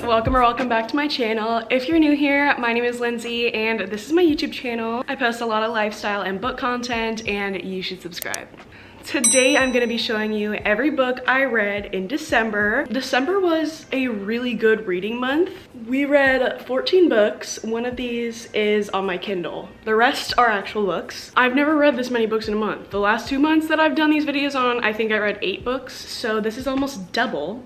welcome back to my channel. If you're new here, my name is Lindsay and this is my YouTube channel. I post a lot of lifestyle and book content and you should subscribe. Today I'm gonna be showing you every book I read in December. December was a really good reading month. We read 14 books. One of these is on my Kindle. The rest are actual books. I've never read this many books in a month. The last 2 months that I've done these videos on, I think I read 8 books, so this is almost double.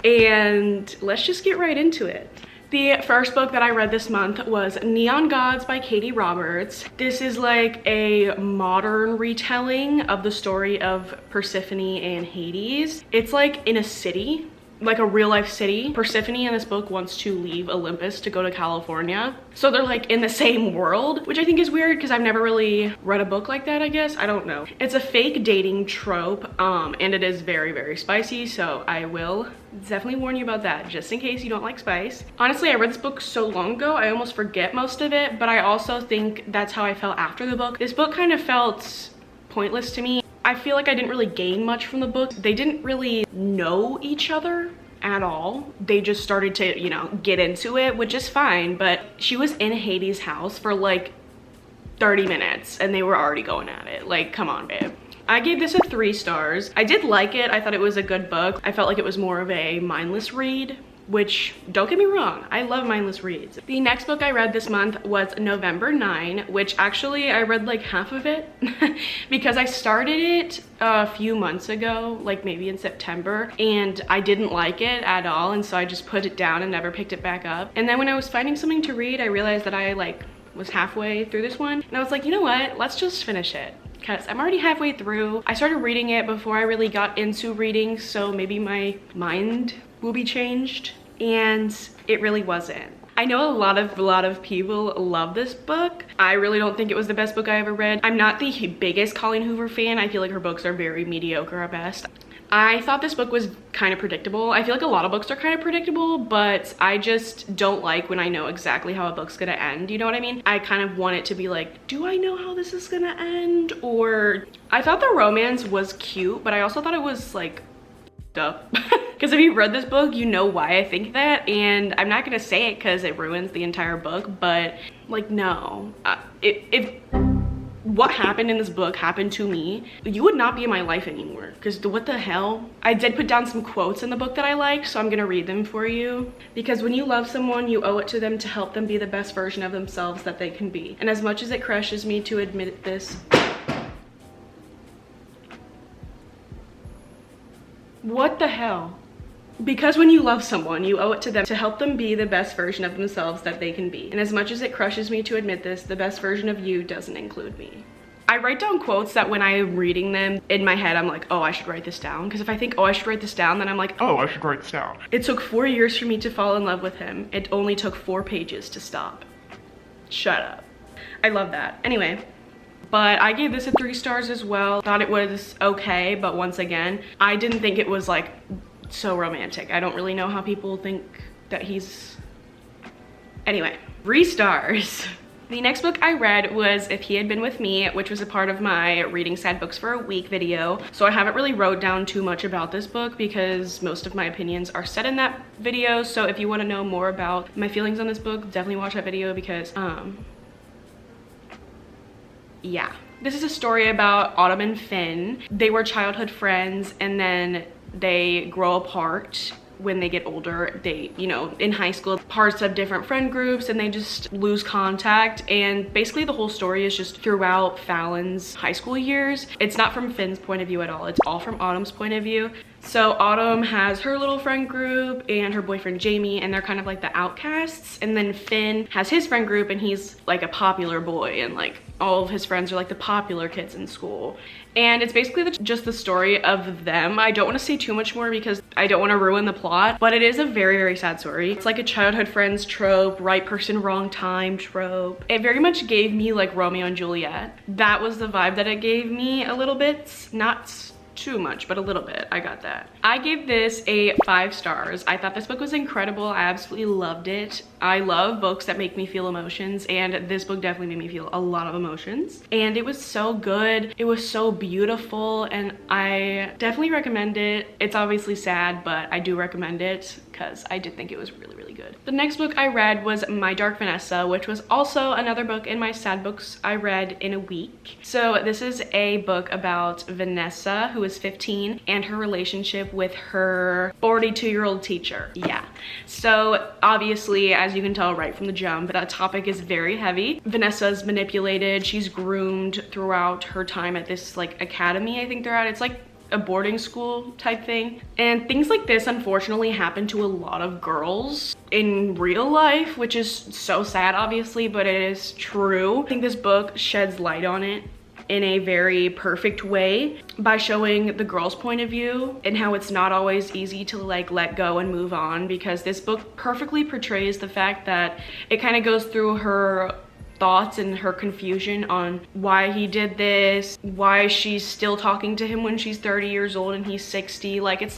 And let's just get right into it. The first book that I read this month was Neon Gods by Katie Roberts. This is like a modern retelling of the story of Persephone and Hades. It's like in a city, like a real life city. Persephone in this book wants to leave Olympus to go to California. So they're like in the same world, which I think is weird because I've never really read a book like that, I guess. I don't know. It's a fake dating trope and it is very, very spicy. So I will definitely warn you about that just in case you don't like spice. Honestly, I read this book so long ago, I almost forget most of it, but I also think that's how I felt after the book. This book kind of felt pointless to me. I feel like I didn't really gain much from the book. They didn't really know each other at all. They just started to, you know, get into it, which is fine, but she was in Hades' house for like 30 minutes and they were already going at it. Like, come on, babe. I gave this a 3 stars. I did like it. I thought it was a good book. I felt like it was more of a mindless read, which, don't get me wrong, I love mindless reads. The next book I read this month was November 9, which actually I read like half of it because I started it a few months ago, like maybe in September, and I didn't like it at all, and so I just put it down and never picked it back up. And then when I was finding something to read, I realized that I was halfway through this one, and I was like, you know what, let's just finish it. Because I'm already halfway through. I started reading it before I really got into reading, so maybe my mind will be changed, and it really wasn't. I know a lot of people love this book. I really don't think it was the best book I ever read. I'm not the biggest Colleen Hoover fan. I feel like her books are very mediocre at best. I thought this book was kind of predictable. I feel like a lot of books are kind of predictable, but I just don't like when I know exactly how a book's gonna end, you know what I mean? I kind of want it to be like, do I know how this is gonna end? Or I thought the romance was cute, but I also thought it was like, duh. Because if you read this book, you know why I think that, and I'm not gonna say it because it ruins the entire book, but like, no. If what happened in this book happened to me, you would not be in my life anymore. Because what the hell? I did put down some quotes in the book that I liked, so I'm gonna read them for you. Because when you love someone, you owe it to them to help them be the best version of themselves that they can be. And as much as it crushes me to admit this, what the hell? Because when you love someone, you owe it to them to help them be the best version of themselves that they can be. And as much as it crushes me to admit this, the best version of you doesn't include me. I write down quotes that when I'm reading them in my head, I'm like, oh, I should write this down. Because if I think, oh, I should write this down, then I'm like, oh, I should write this down. It took 4 years for me to fall in love with him. It only took 4 pages to stop. Shut up. I love that. Anyway. But I gave this a 3 stars as well. Thought it was okay, but once again, I didn't think it was like so romantic. I don't really know how people think that he's... Anyway, 3 stars. The next book I read was If He Had Been With Me, which was a part of my reading sad books for a week video. So I haven't really wrote down too much about this book because most of my opinions are said in that video. So if you want to know more about my feelings on this book, definitely watch that video because yeah. This is a story about Autumn and Finn. They were childhood friends and then they grow apart when they get older. They, you know, in high school, parts of different friend groups, and they just lose contact. And basically the whole story is just throughout Fallon's high school years. It's not from Finn's point of view at all. It's all from Autumn's point of view. So Autumn has her little friend group and her boyfriend Jamie, and they're kind of like the outcasts. And then Finn has his friend group and he's like a popular boy, and like all of his friends are like the popular kids in school. And it's basically just the story of them. I don't want to say too much more because I don't want to ruin the plot, but it is a very, very sad story. It's like a childhood friends trope, right person, wrong time trope. It very much gave me like Romeo and Juliet. That was the vibe that it gave me a little bit. Not too much, but a little bit. I got that. I gave this a 5 stars. I thought this book was incredible. I absolutely loved it. I love books that make me feel emotions, and this book definitely made me feel a lot of emotions. And it was so good. It was so beautiful, and I definitely recommend it. It's obviously sad, but I do recommend it because I did think it was really, really good. The next book I read was My Dark Vanessa, which was also another book in my sad books I read in a week. So this is a book about Vanessa, who is 15, and her relationship with her 42-year-old teacher. Yeah. So obviously, as you can tell right from the jump, that topic is very heavy. Vanessa is manipulated. She's groomed throughout her time at this like academy I think they're at. It's like a boarding school type thing, and things like this unfortunately happen to a lot of girls in real life, which is so sad obviously, but it is true. I think this book sheds light on it in a very perfect way by showing the girl's point of view and how it's not always easy to like let go and move on, because this book perfectly portrays the fact that it kind of goes through her thoughts and her confusion on why he did this, why she's still talking to him when she's 30 years old and he's 60. Like, it's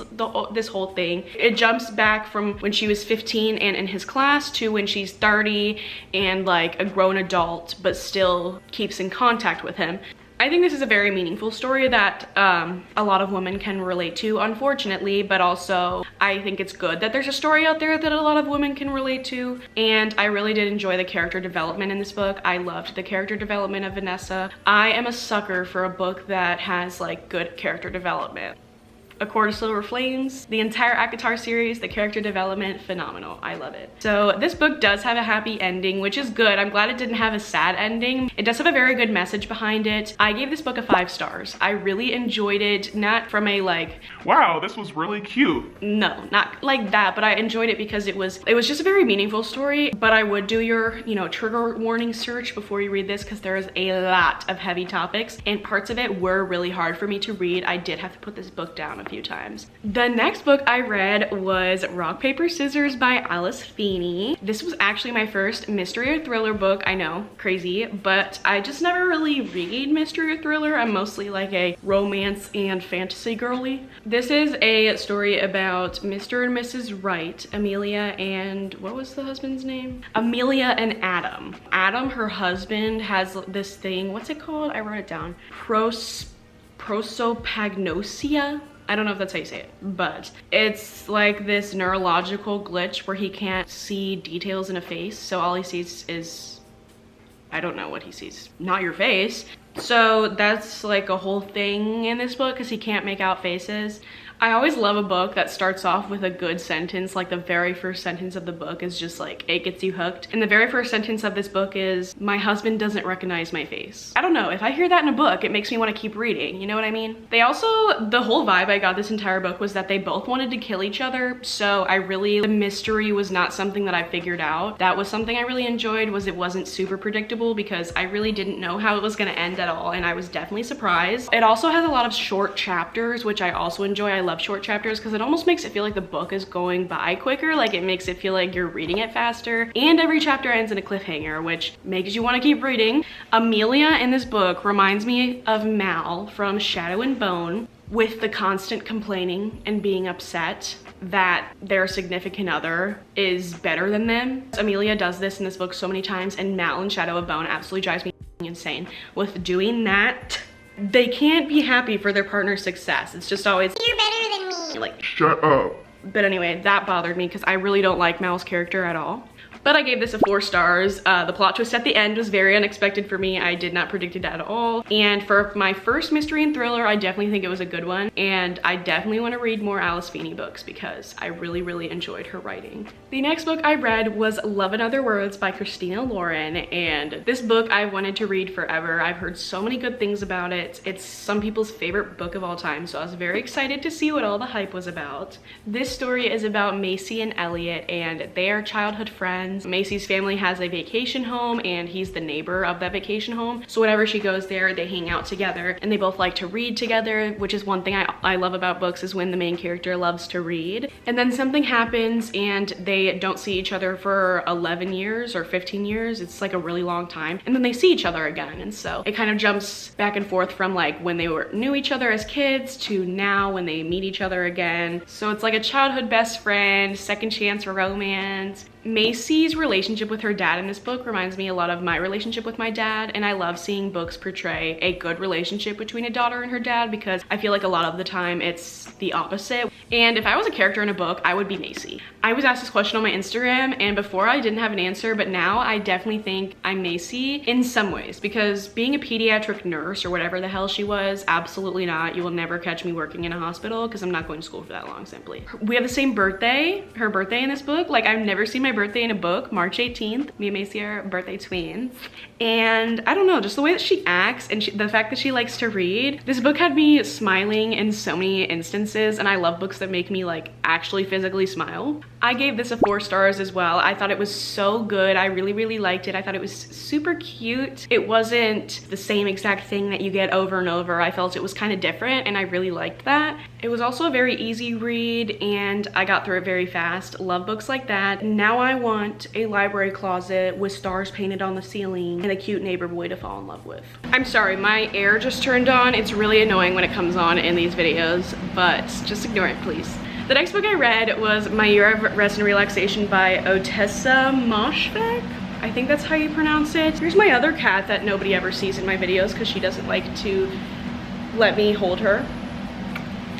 this whole thing. It jumps back from when she was 15 and in his class to when she's 30 and like a grown adult but still keeps in contact with him. I think this is a very meaningful story that a lot of women can relate to, unfortunately, but also I think it's good that there's a story out there that a lot of women can relate to. And I really did enjoy the character development in this book. I loved the character development of Vanessa. I am a sucker for a book that has like good character development. A Court of Silver Flames, the entire ACOTAR series, the character development, phenomenal. I love it. So this book does have a happy ending, which is good. I'm glad it didn't have a sad ending. It does have a very good message behind it. I gave this book a 5 stars. I really enjoyed it, not from a like, wow, this was really cute. No, not like that, but I enjoyed it because it was just a very meaningful story. But I would do your, trigger warning search before you read this, because there is a lot of heavy topics and parts of it were really hard for me to read. I did have to put this book down a few times. The next book I read was Rock, Paper, Scissors by Alice Feeney. This was actually my first mystery or thriller book. I know, crazy, but I just never really read mystery or thriller. I'm mostly like a romance and fantasy girly. This is a story about Mr. and Mrs. Wright, Amelia and what was the husband's name? Amelia and Adam. Adam, her husband, has this thing, what's it called? I wrote it down. Prosopagnosia? I don't know if that's how you say it, but it's like this neurological glitch where he can't see details in a face. So all he sees is, I don't know what he sees, not your face. So that's like a whole thing in this book because he can't make out faces. I always love a book that starts off with a good sentence. Like the very first sentence of the book is just like, it gets you hooked. And the very first sentence of this book is, my husband doesn't recognize my face. I don't know, if I hear that in a book, it makes me want to keep reading, you know what I mean? They also, the whole vibe I got this entire book was that they both wanted to kill each other. So the mystery was not something that I figured out. That was something I really enjoyed, was it wasn't super predictable because I really didn't know how it was gonna end at all, and I was definitely surprised. It also has a lot of short chapters, which I also enjoy. I love short chapters because it almost makes it feel like the book is going by quicker. Like it makes it feel like you're reading it faster, and every chapter ends in a cliffhanger, which makes you want to keep reading. Amelia in this book reminds me of Mal from Shadow and Bone, with the constant complaining and being upset that their significant other is better than them. Amelia does this in this book so many times, and Mal in Shadow of Bone absolutely drives me insane with doing that. They can't be happy for their partner's success. It's just always, you're better than me. Like, shut up. But anyway, that bothered me because I really don't like Mal's character at all. But I gave this a 4 stars. The plot twist at the end was very unexpected for me. I did not predict it at all. And for my first mystery and thriller, I definitely think it was a good one. And I definitely want to read more Alice Feeney books because I really, really enjoyed her writing. The next book I read was Love in Other Words by Christina Lauren. And this book I wanted to read forever. I've heard so many good things about it. It's some people's favorite book of all time. So I was very excited to see what all the hype was about. This This story is about Macy and Elliot, and they are childhood friends. Macy's family has a vacation home and he's the neighbor of that vacation home. So whenever she goes there, they hang out together and they both like to read together, which is one thing I love about books, is when the main character loves to read. And then something happens and they don't see each other for 11 years or 15 years. It's like a really long time. And then they see each other again. And so it kind of jumps back and forth from like when they knew each other as kids to now when they meet each other again. So it's like a childhood best friend, second chance romance. Macy's relationship with her dad in this book reminds me a lot of my relationship with my dad, and I love seeing books portray a good relationship between a daughter and her dad because I feel like a lot of the time it's the opposite. And if I was a character in a book, I would be Macy. I was asked this question on my Instagram, and before I didn't have an answer, but now I definitely think I'm Macy in some ways, because being a pediatric nurse or whatever the hell she was, absolutely not. You will never catch me working in a hospital because I'm not going to school for that long, simply. We have the same birthday, her birthday in this book. Like, I've never seen my birthday in a book, March 18th. Me and Macy are birthday twins. And I don't know, just the way that she acts and the fact that she likes to read. This book had me smiling in so many instances, and I love books that make me like actually physically smile. I gave this a 4 stars as well. I thought it was so good. I really liked it. I thought it was super cute. It wasn't the same exact thing that you get over and over. I felt it was kind of different, and I really liked that. It was also a very easy read, and I got through it very fast. Love books like that. Now I want a library closet with stars painted on the ceiling and a cute neighbor boy to fall in love with. I'm sorry, my air just turned on. It's really annoying when it comes on in these videos, but just ignore it, please. The next book I read was My Year of Rest and Relaxation by Otessa Moshfegh. I think that's how you pronounce it. Here's my other cat that nobody ever sees in my videos because she doesn't like to let me hold her.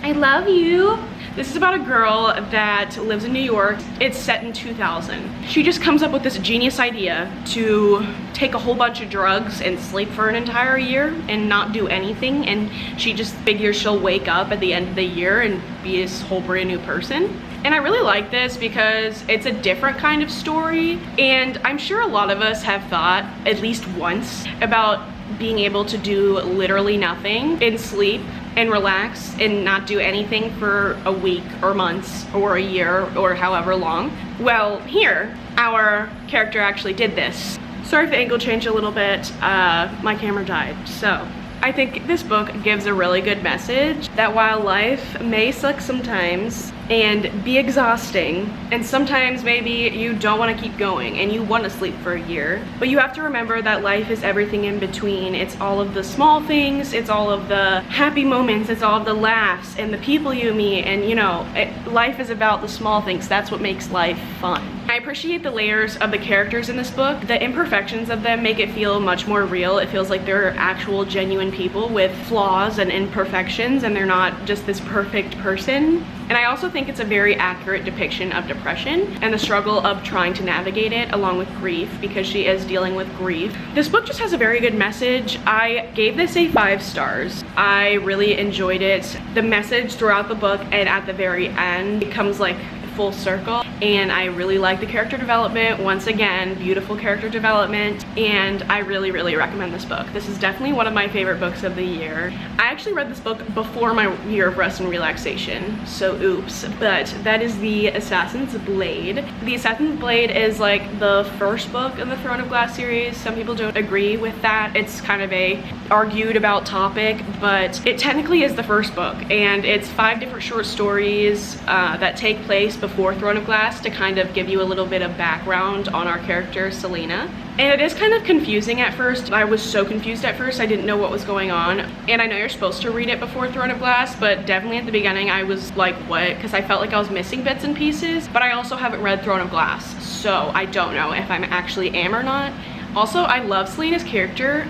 I love you. This is about a girl that lives in New York. It's set in 2000. She just comes up with this genius idea to take a whole bunch of drugs and sleep for an entire year and not do anything. And she just figures she'll wake up at the end of the year and be this whole brand new person. And I really like this because it's a different kind of story. And I'm sure a lot of us have thought at least once about being able to do literally nothing and sleep and relax and not do anything for a week or months or a year or however long. Well, here, our character actually did this. Sorry if the angle changed a little bit, my camera died. So I think this book gives a really good message that while life may suck sometimes and be exhausting, and sometimes maybe you don't want to keep going and you want to sleep for a year, but you have to remember that life is everything in between. It's all of the small things, it's all of the happy moments, it's all of the laughs and the people you meet, and you know, life is about the small things. That's what makes life fun. I appreciate the layers of the characters in this book. The imperfections of them make it feel much more real. It feels like they're actual genuine people with flaws and imperfections, and they're not just this perfect person. And I also think it's a very accurate depiction of depression and the struggle of trying to navigate it, along with grief, because she is dealing with grief. This book just has a very good message. I gave this a 5 stars. I really enjoyed it. The message throughout the book and at the very end becomes like full circle, and I really like the character development. Once again, beautiful character development, and I really recommend this book. This is definitely one of my favorite books of the year. I actually read this book before My Year of Rest and Relaxation, so oops, but that is The Assassin's Blade. The Assassin's Blade is like the first book in the Throne of Glass series. Some people don't agree with that. It's kind of a argued about topic, but it technically is the first book, and it's 5 different short stories that take place before Throne of Glass to kind of give you a little bit of background on our character, Selena. And it is kind of confusing at first. I was so confused at first, I didn't know what was going on. And I know you're supposed to read it before Throne of Glass, but definitely at the beginning I was like, what? Because I felt like I was missing bits and pieces, but I also haven't read Throne of Glass, so I don't know if I actually am or not. Also, I love Selena's character,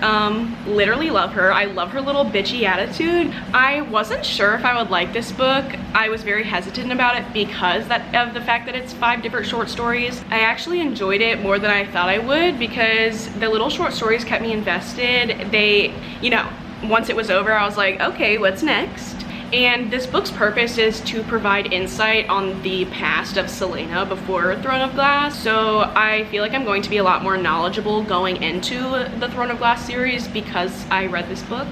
literally love her. I love her little bitchy attitude. I wasn't sure if I would like this book. I was very hesitant about it because of the fact that it's 5 different short stories. I actually enjoyed it more than I thought I would because the little short stories kept me invested. They, you know, once it was over, I was like, okay, what's next? And this book's purpose is to provide insight on the past of Selena before Throne of Glass. So I feel like I'm going to be a lot more knowledgeable going into the Throne of Glass series because I read this book.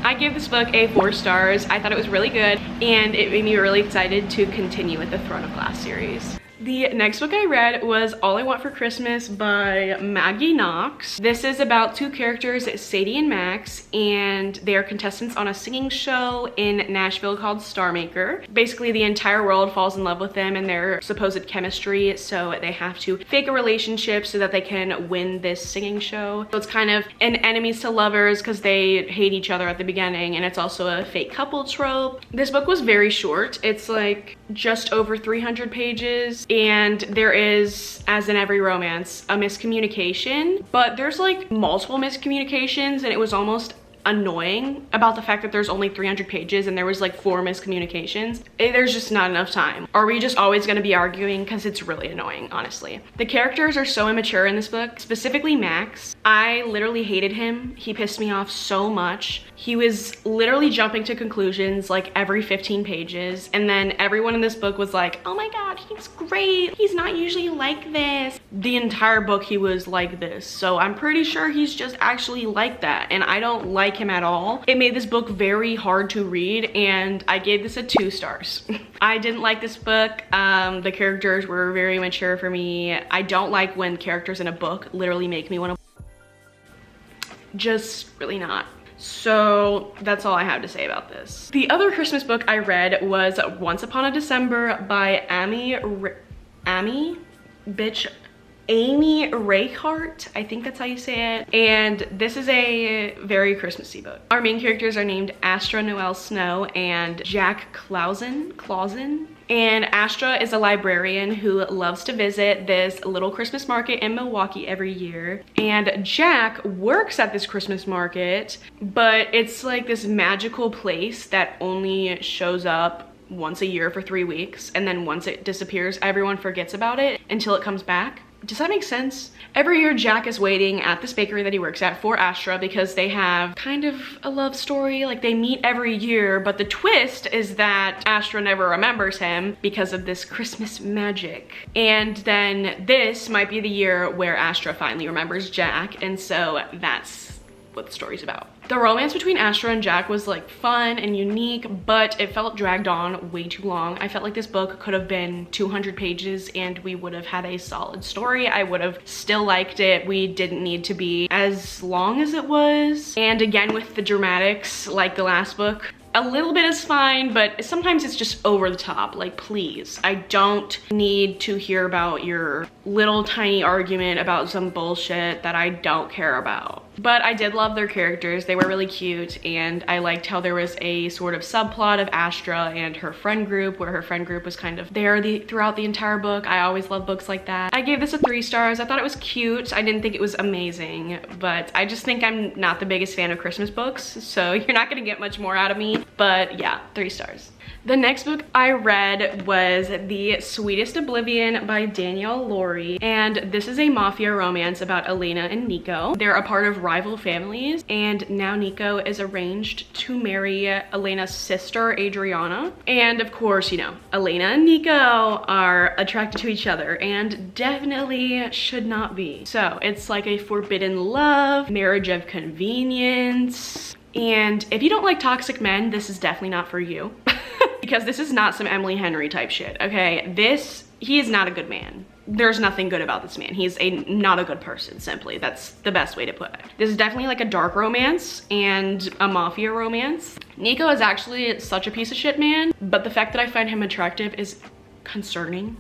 I gave this book a 4 stars. I thought it was really good, and it made me really excited to continue with the Throne of Glass series. The next book I read was All I Want for Christmas by Maggie Knox. This is about 2 characters, Sadie and Max, and they are contestants on a singing show in Nashville called Star Maker. Basically, the entire world falls in love with them and their supposed chemistry, so they have to fake a relationship so that they can win this singing show. So it's kind of an enemies to lovers because they hate each other at the beginning, and it's also a fake couple trope. This book was very short. It's like just over 300 pages. And there is, as in every romance, a miscommunication, but there's like multiple miscommunications, and it was almost annoying about the fact that there's only 300 pages and there was like 4 miscommunications. There's just not enough time. Are we just always going to be arguing? Because it's really annoying, honestly. The characters are so immature in this book, specifically Max. I literally hated him. He pissed me off so much. He was literally jumping to conclusions like every 15 pages, and then everyone in this book was like, oh my god, he's great, he's not usually like this. The entire book he was like this, so I'm pretty sure he's just actually like that, and I don't like him at all. It made this book very hard to read, and I gave this a 2 stars. I didn't like this book. The characters were very mature for me. I don't like when characters in a book literally make me want to just really not. So that's all I have to say about this. The other Christmas book I read was Once Upon a December by Amy Reichart, I think that's how you say it. And this is a very Christmassy book. Our main characters are named Astra Noel Snow and Jack Clausen. And Astra is a librarian who loves to visit this little Christmas market in Milwaukee every year. And Jack works at this Christmas market, but it's like this magical place that only shows up once a year for 3 weeks. And then once it disappears, everyone forgets about it until it comes back. Does that make sense? Every year, Jack is waiting at this bakery that he works at for Astra because they have kind of a love story. Like, they meet every year, but the twist is that Astra never remembers him because of this Christmas magic. And then this might be the year where Astra finally remembers Jack, and so that's what the story's about. The romance between Astra and Jack was like fun and unique, but it felt dragged on way too long. I felt like this book could have been 200 pages and we would have had a solid story. I would have still liked it. We didn't need to be as long as it was. And again, with the dramatics, like the last book, a little bit is fine, but sometimes it's just over the top. Like, please, I don't need to hear about your little tiny argument about some bullshit that I don't care about. But I did love their characters. They were really cute, and I liked how there was a sort of subplot of Astra and her friend group, where her friend group was kind of there throughout the entire book. I always love books like that. I gave this a 3 stars. I thought it was cute. I didn't think it was amazing, but I just think I'm not the biggest fan of Christmas books, so you're not gonna get much more out of me. But yeah, 3 stars. The next book I read was The Sweetest Oblivion by Danielle Laurie, and this is a mafia romance about Elena and Nico. They're a part of rival families, and now Nico is arranged to marry Elena's sister, Adriana. And of course, you know, Elena and Nico are attracted to each other and definitely should not be. So it's like a forbidden love, marriage of convenience. And if you don't like toxic men, this is definitely not for you. Because this is not some Emily Henry type shit, okay? He is not a good man. There's nothing good about this man. He's not a good person, simply. That's the best way to put it. This is definitely like a dark romance and a mafia romance. Nico is actually such a piece of shit man, but the fact that I find him attractive is concerning.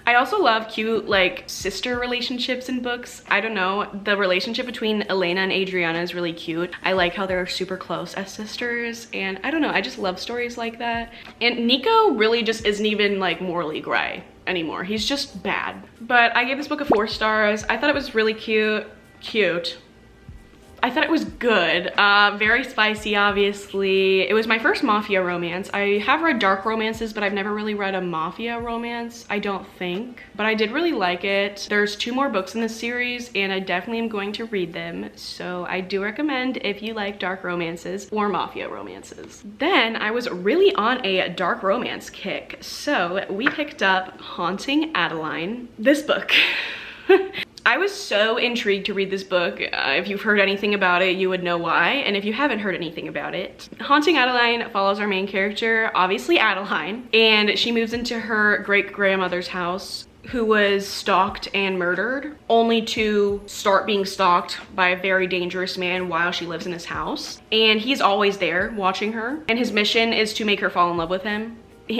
I also love cute, like, sister relationships in books. I don't know, the relationship between Elena and Adriana is really cute. I like how they're super close as sisters, and I don't know, I just love stories like that. And Nico really just isn't even, like, morally gray anymore. He's just bad. But I gave this book a 4 stars. I thought it was really cute. I thought it was good. Very spicy, obviously. It was my first mafia romance. I have read dark romances, but I've never really read a mafia romance, I don't think. But I did really like it. There's 2 more books in this series, and I definitely am going to read them. So I do recommend if you like dark romances or mafia romances. Then I was really on a dark romance kick. So we picked up Haunting Adeline. This book. I was so intrigued to read this book. If you've heard anything about it, you would know why. And if you haven't heard anything about it, Haunting Adeline follows our main character, obviously Adeline, and she moves into her great-grandmother's house, who was stalked and murdered, only to start being stalked by a very dangerous man while she lives in his house. And he's always there watching her, and his mission is to make her fall in love with him.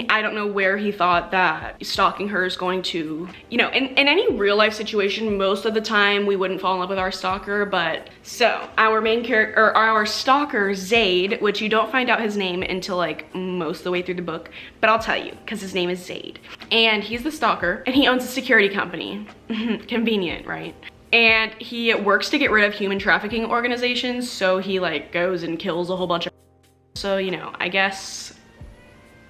I don't know where he thought that stalking her is going to, you know, in any real life situation, most of the time we wouldn't fall in love with our stalker. But so our main character, or our stalker, Zaid, which you don't find out his name until like most of the way through the book, but I'll tell you because his name is Zaid, and he's the stalker, and he owns a security company. Convenient, right? And he works to get rid of human trafficking organizations, so he like goes and kills a whole bunch of, so you know, I guess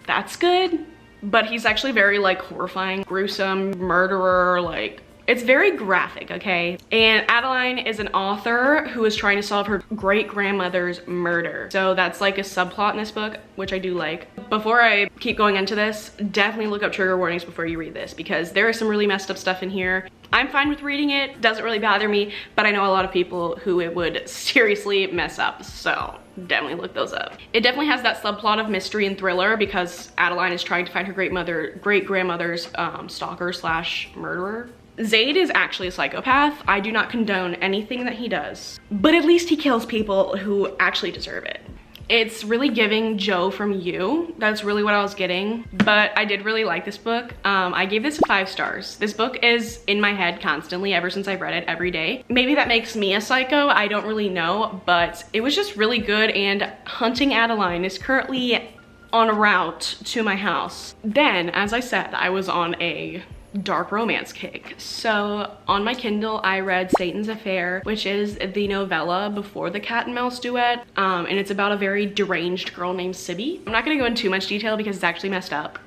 that's good. But he's actually very like horrifying, gruesome, murderer, like it's very graphic, okay? And Adeline is an author who is trying to solve her great-grandmother's murder. So that's like a subplot in this book, which I do like. Before I keep going into this, definitely look up trigger warnings before you read this, because there is some really messed up stuff in here. I'm fine with reading it, doesn't really bother me, but I know a lot of people who it would seriously mess up, so definitely look those up. It definitely has that subplot of mystery and thriller because Adeline is trying to find her great-grandmother's stalker slash murderer. Zaid is actually a psychopath. I do not condone anything that he does, but at least he kills people who actually deserve it. It's really giving Joe from You. That's really what I was getting, but I did really like this book. I gave this 5 stars. This book is in my head constantly ever since I've read it every day. Maybe that makes me a psycho, I don't really know, but it was just really good, and Hunting Adeline is currently en route to my house. Then, as I said, I was on a dark romance kick. So on my Kindle, I read Satan's Affair, which is the novella before the cat and mouse duet. And it's about a very deranged girl named Sibby. I'm not gonna go into too much detail because it's actually messed up.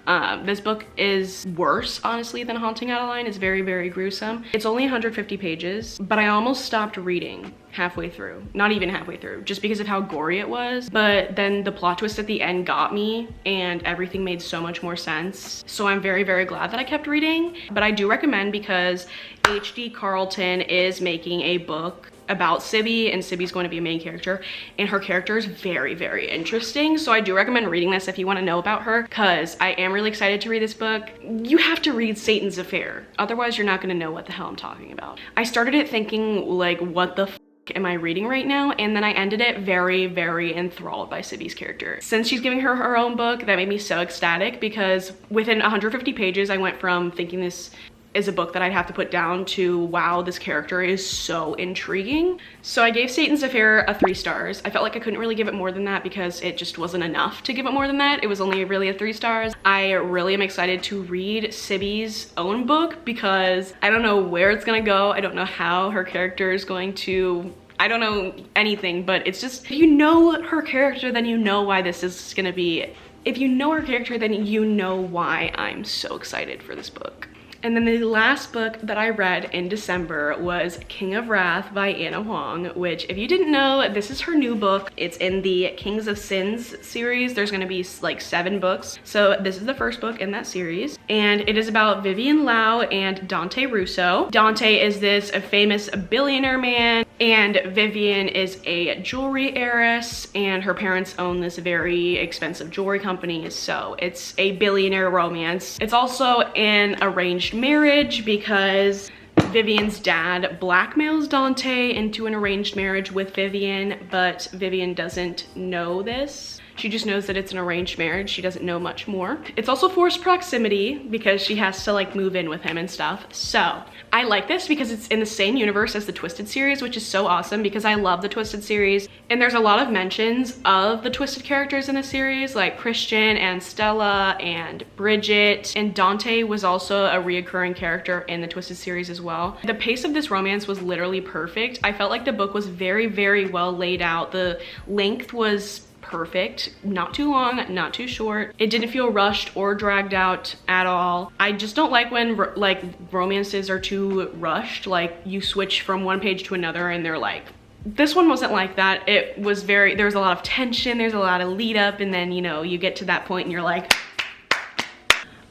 This book is worse, honestly, than Haunting Adeline. It's very, very gruesome. It's only 150 pages, but I almost stopped reading halfway through. Not even halfway through, just because of how gory it was. But then the plot twist at the end got me, and everything made so much more sense. So I'm very, very glad that I kept reading. But I do recommend, because H.D. Carlton is making a book about Sibby, and Sibby's going to be a main character, and her character is very, very interesting. So I do recommend reading this if you want to know about her, because I am really excited to read this book. You have to read Satan's Affair, otherwise you're not going to know what the hell I'm talking about. I started it thinking like, what the f am I reading right now? And then I ended it very, very enthralled by Sibby's character. Since she's giving her own book, that made me so ecstatic, because within 150 pages I went from thinking this is a book that I'd have to put down to, wow, this character is so intriguing. So I gave Satan's Affair a 3 stars. I felt like I couldn't really give it more than that because it just wasn't enough to give it more than that. It was only really a 3 stars. I really am excited to read Sibby's own book because I don't know where it's gonna go. I don't know how her character is going to, I don't know anything, but it's just, if you know her character, then you know why this is gonna be. If you know her character, then you know why I'm so excited for this book. And then the last book that I read in December was King of Wrath by Anna Huang, which, if you didn't know, this is her new book. It's in the Kings of Sins series. There's gonna be like 7 books. So this is the first book in that series. And it is about Vivian Lau and Dante Russo. Dante is this famous billionaire man, and Vivian is a jewelry heiress, and her parents own this very expensive jewelry company. So it's a billionaire romance. It's also an arranged marriage because Vivian's dad blackmails Dante into an arranged marriage with Vivian, but Vivian doesn't know this. She just knows that it's an arranged marriage. She doesn't know much more. It's also forced proximity because she has to like move in with him and stuff. So I like this because it's in the same universe as the Twisted series, which is so awesome because I love the Twisted series. And there's a lot of mentions of the Twisted characters in the series, like Christian and Stella and Bridget. And Dante was also a reoccurring character in the Twisted series as well. The pace of this romance was literally perfect. I felt like the book was very, very well laid out. The length was perfect, not too long, not too short. It didn't feel rushed or dragged out at all. I just don't like when like romances are too rushed, like you switch from one page to another and they're like, this one wasn't like that. It was very, there was a lot of tension, there's a lot of lead up, and then, you know, you get to that point and you're like,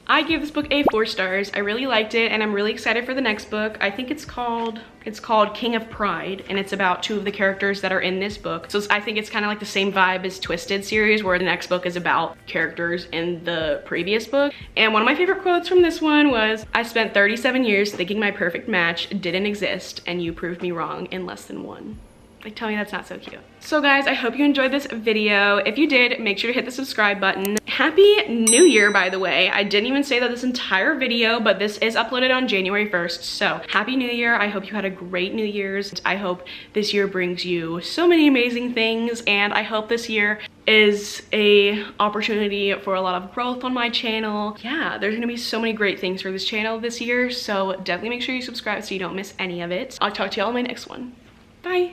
I gave this book a 4 stars. I really liked it and I'm really excited for the next book. I think it's called King of Pride, and it's about 2 of the characters that are in this book. So I think it's kind of like the same vibe as Twisted series, where the next book is about characters in the previous book. And one of my favorite quotes from this one was, "I spent 37 years thinking my perfect match didn't exist, and you proved me wrong in less than 1." Like, tell me that's not so cute. So guys, I hope you enjoyed this video. If you did, make sure to hit the subscribe button. Happy New Year, by the way. I didn't even say that this entire video, but this is uploaded on January 1st. So Happy New Year. I hope you had a great New Year's. I hope this year brings you so many amazing things, and I hope this year is a opportunity for a lot of growth on my channel. Yeah, there's gonna be so many great things for this channel this year, so definitely make sure you subscribe so you don't miss any of it. I'll talk to y'all in my next one. Bye.